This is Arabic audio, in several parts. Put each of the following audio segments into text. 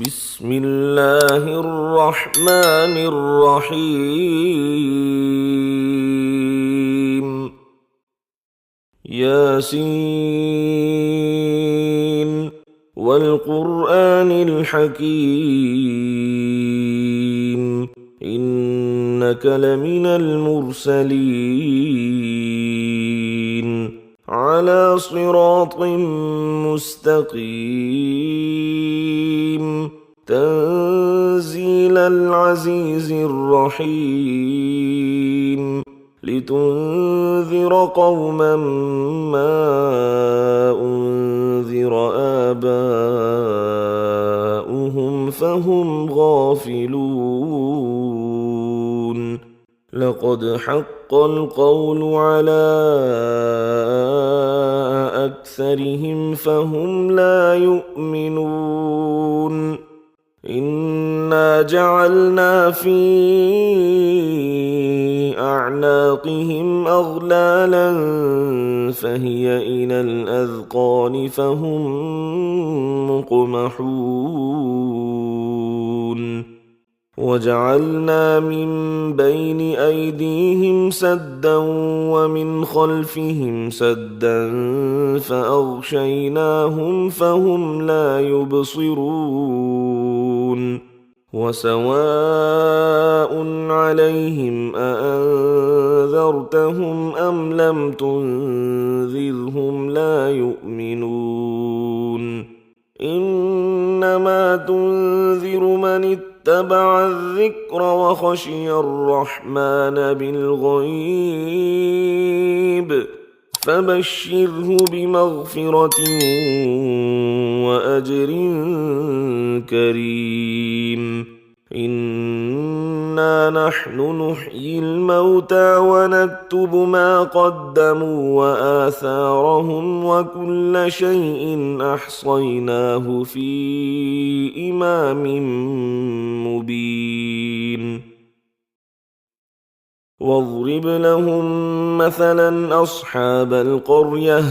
بسم الله الرحمن الرحيم. ياسين والقرآن الحكيم إنك لمن المرسلين على صراط مستقيم تنزيل العزيز الرحيم لتنذر قوما ما أنذر آباؤهم فهم غافلون لقد حق القول على أكثرهم فهم لا يؤمنون إنا جعلنا في أعناقهم أغلالا فهي إلى الأذقان فهم مقمحون وجعلنا من بين أيديهم سدا ومن خلفهم سدا فأغشيناهم فهم لا يبصرون وسواء عليهم أأنذرتهم أم لم تنذرهم لا يؤمنون إنما تنذر من اتبع الذكر وخشي الرحمن بالغيب فبشره بمغفرة وأجر كريم إنا نحن نحيي الموتى ونكتب ما قدموا وآثارهم وكل شيء أحصيناه في إمام مبين واضرب لهم مثلا أصحاب القرية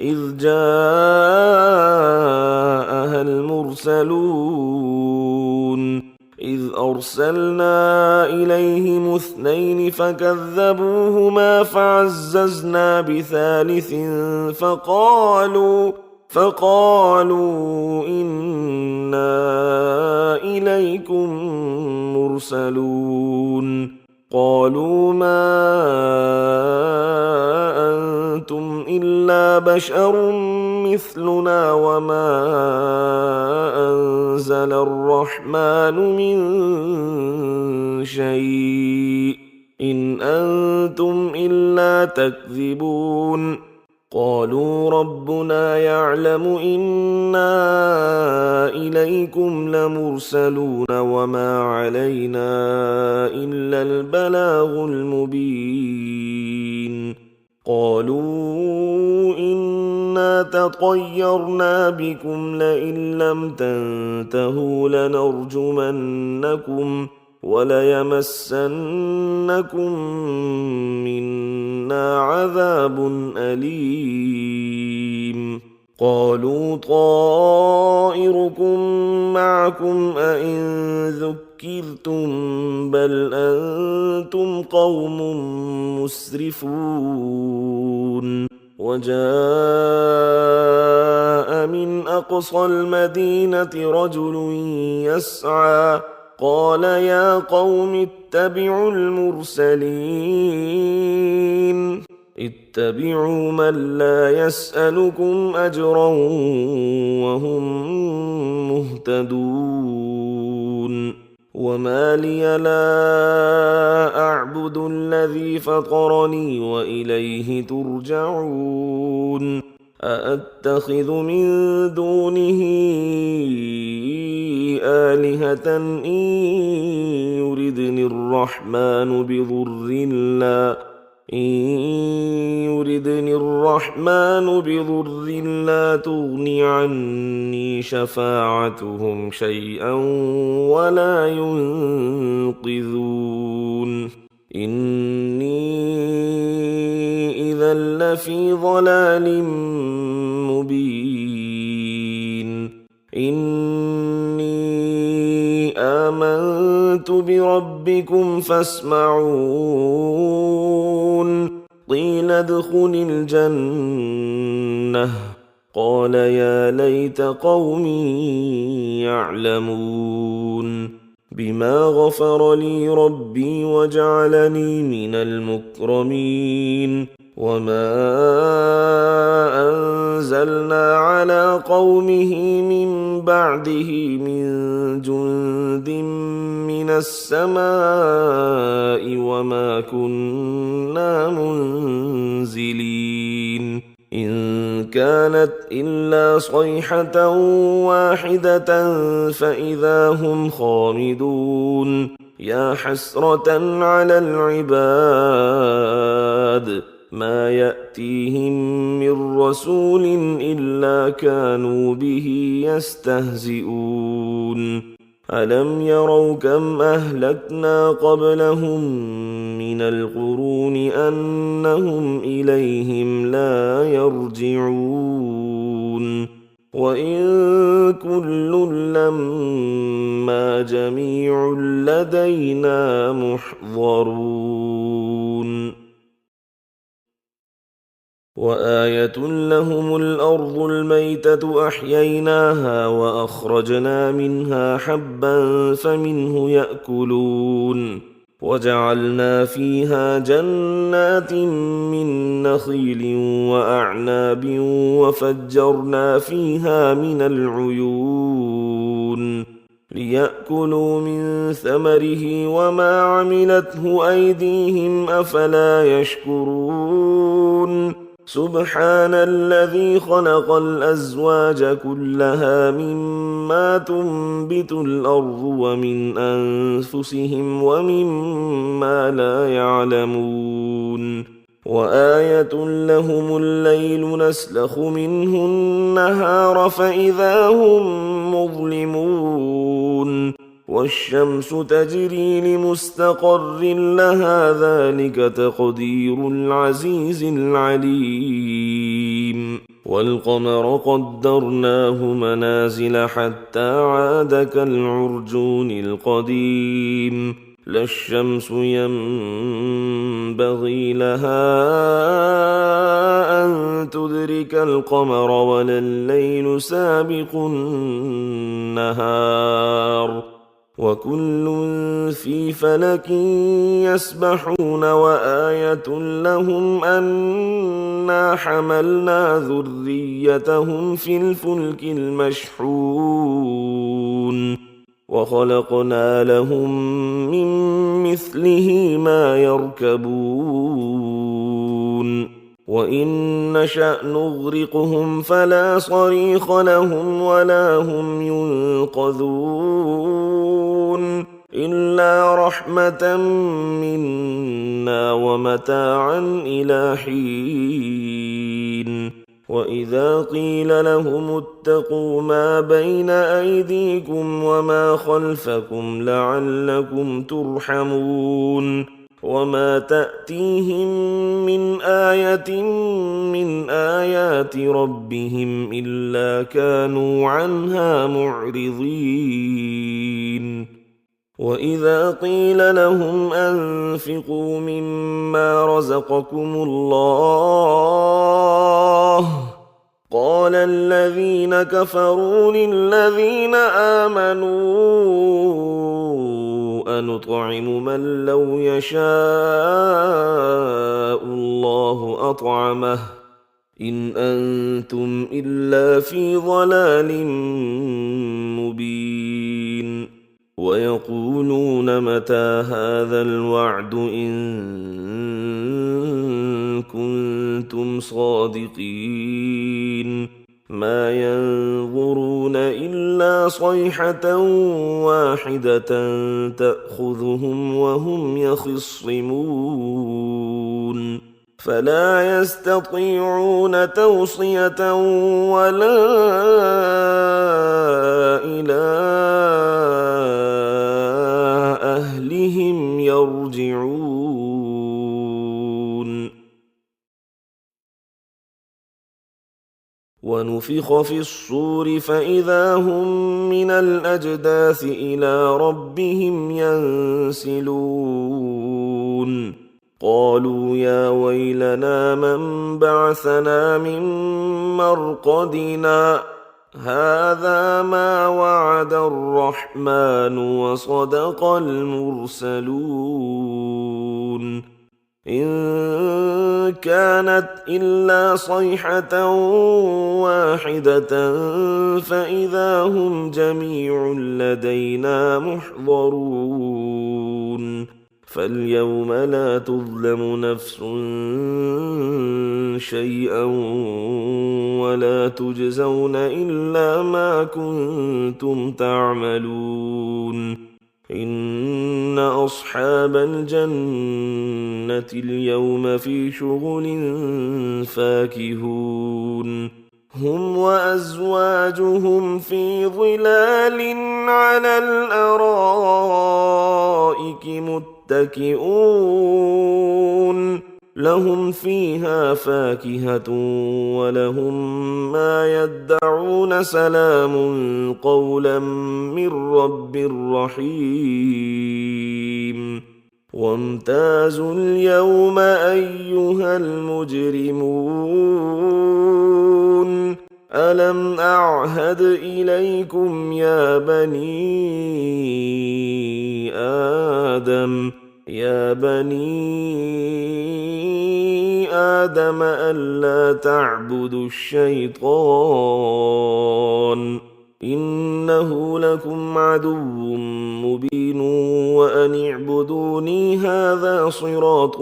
إذ جاءها المرسلون إذ أرسلنا إليهم اثنين فكذبوهما فعززنا بثالث فقالوا إنا إليكم مرسلون قالوا ما أنتم إلا بشر مثلنا وما أنزل الرحمن من شيء إن أنتم إلا تكذبون قالوا ربنا يعلم إنا إليكم لمرسلون وما علينا إلا البلاغ المبين قالوا إنا تطيرنا بكم لئن لم تنتهوا لنرجمنكم وليمسنكم منا عذاب أليم قالوا طائركم معكم أئن ذكرتم بل أنتم قوم مسرفون وجاء من أقصى المدينة رجل يسعى قال يا قوم اتبعوا المرسلين اتبعوا من لا يسألكم أجرا وهم مهتدون وما لي لا أعبد الذي فطرني وإليه ترجعون أأتخذ من دونه آلهة إن يردني الرحمن بضر لا تغني عني شفاعتهم شيئا ولا ينقذون إني إذا لفي ضلال مبين إني آمنت بربكم فاسمعون قيل ادخل الجنة قال يا ليت قومي يعلمون بما غفر لي ربي وجعلني من المكرمين وما أنزلنا على قومه من بعده من جند من السماء وما كنا منزلين إن كانت إلا صيحة واحدة فإذا هم خامدون يا حسرة على العباد ما يأتيهم من رسول إلا كانوا به يستهزئون ألم يروا كم أهلكنا قبلهم من القرون أنهم إليهم لا يرجعون وإن كل لما جميع لدينا محضرون وآية لهم الأرض الميتة أحييناها وأخرجنا منها حبا فمنه يأكلون وجعلنا فيها جنات من نخيل وأعناب وفجرنا فيها من العيون ليأكلوا من ثمره وما عملته أيديهم أفلا يشكرون سبحان الذي خلق الأزواج كلها مما تنبت الأرض ومن أنفسهم ومما لا يعلمون وآية لهم الليل نسلخ منه النهار فإذا هم مظلمون والشمس تجري لمستقر لها ذلك تقدير العزيز العليم والقمر قدرناه منازل حتى عاد كالعرجون القديم لا الشمس ينبغي لها أن تدرك القمر ولا الليل سابق النهار وكل في فلك يسبحون وآية لهم أنا حملنا ذريتهم في الفلك المشحون وخلقنا لهم من مثله ما يركبون وإن نشأ نغرقهم فلا صريخ لهم ولا هم ينقذون إلا رحمة منا ومتاعا إلى حين وإذا قيل لهم اتقوا ما بين أيديكم وما خلفكم لعلكم ترحمون وما تأتيهم من آية من آيات ربهم إلا كانوا عنها معرضين وإذا قيل لهم أنفقوا مما رزقكم الله قال الذين كفروا للذين آمنوا أنطعم من لو يشاء الله أطعمه إن أنتم إلا في ضلال مبين ويقولون متى هذا الوعد إن كنتم صادقين ما ينظرون إلا صيحة واحدة تأخذهم وهم يخصمون فلا يستطيعون توصية ولا إلى أهلهم يرجعون ونفخ في الصور فإذا هم من الأجداث إلى ربهم ينسلون قالوا يا ويلنا من بعثنا من مرقدنا هذا ما وعد الرحمن وصدق المرسلون إن كانت إلا صيحة واحدة فإذا هم جميع لدينا محضرون فاليوم لا تظلم نفس شيئا ولا تجزون إلا ما كنتم تعملون إن أصحاب الجنة اليوم في شغل فاكهون هم وأزواجهم في ظلال على الأرائك متكئون لهم فيها فاكهة ولهم ما يدعون سلام قولا من رب رحيم وامتازوا اليوم أيها المجرمون ألم أعهد إليكم يا بني آدم ألا تعبدوا الشيطان إنه لكم عدو مبين وأن اعبدوني هذا صراط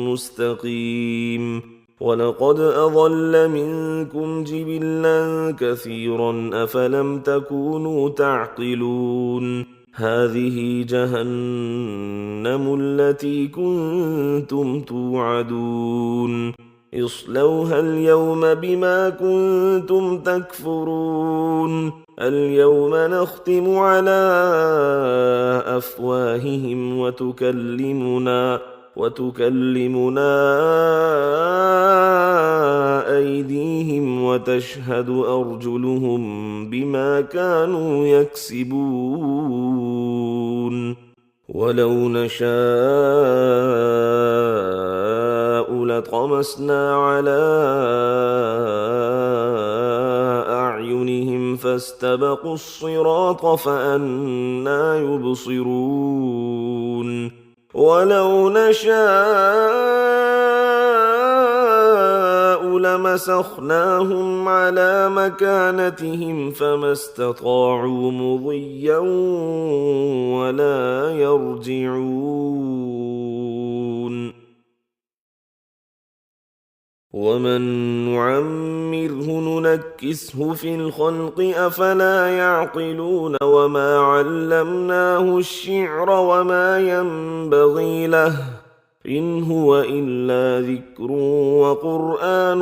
مستقيم ولقد أضل منكم جبلا كثيرا أفلم تكونوا تعقلون هذه جهنم التي كنتم توعدون اصلوها اليوم بما كنتم تكفرون اليوم نختم على أفواههم وتكلمنا أيديهم وتشهد أرجلهم بما كانوا يكسبون ولو نشاء لطمسنا على أعينهم فاستبقوا الصراط فأنى يبصرون ولو نشاء لمسخناهم على مكانتهم فما استطاعوا مضيا ولا يرجعون ومن نعمره ننكسه في الخلق أفلا يعقلون وما علمناه الشعر وما ينبغي له إن هو إلا ذكر وقرآن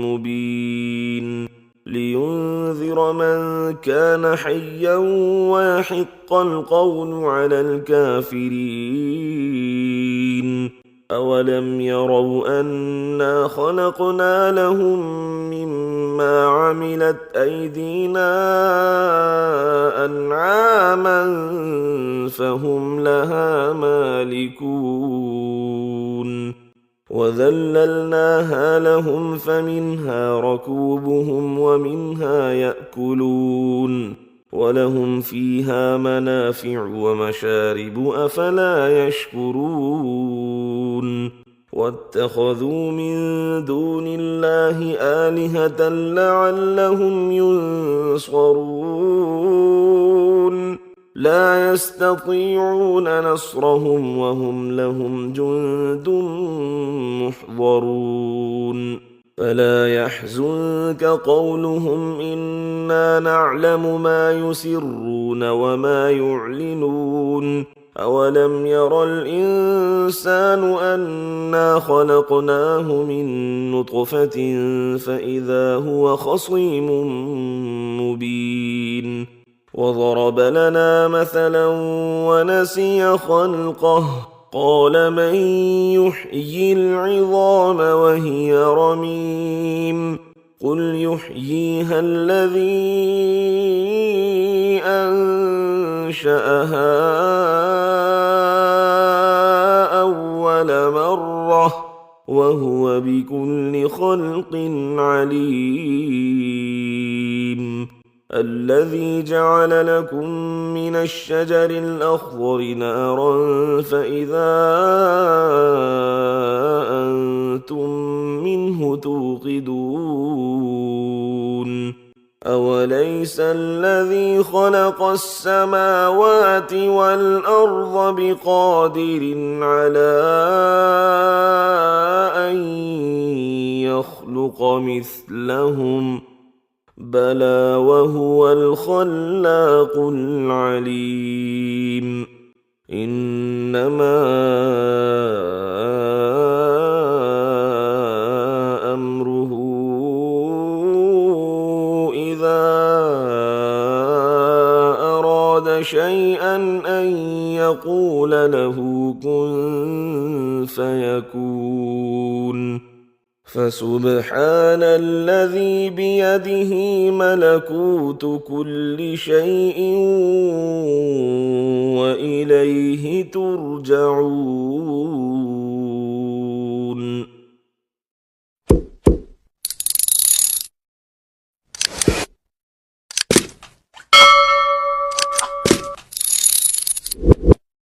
مبين لينذر من كان حيا ويحق القول على الكافرين أولم يروا أنا خلقنا لهم مما عملت أيدينا أنعاما فهم لها مالكون وذللناها لهم فمنها ركوبهم ومنها يأكلون ولهم فيها منافع ومشارب أفلا يشكرون واتخذوا من دون الله آلهة لعلهم ينصرون لا يستطيعون نصرهم وهم لهم جند محضرون فلا يحزنك قولهم إنا نعلم ما يسرون وما يعلنون أولم ير الإنسان أنا خلقناه من نطفة فإذا هو خصيم مبين وضرب لنا مثلا ونسي خلقه قال من يحيي العظام وهي رميم قل يحييها الذي أنشأها أول مرة وهو بكل خلق عليم. الذي جعل لكم من الشجر الأخضر نارا فإذا أنتم منه توقدون. أوليس الذي خلق السماوات والأرض بقادر على أن يخلق مثلهم بلى وهو الخلاق العليم. إنما أمره إذا أراد شيئا أن يقول له كن فيكون. فسبحان الذي بيده ملكوت كل شيء وإليه ترجعون.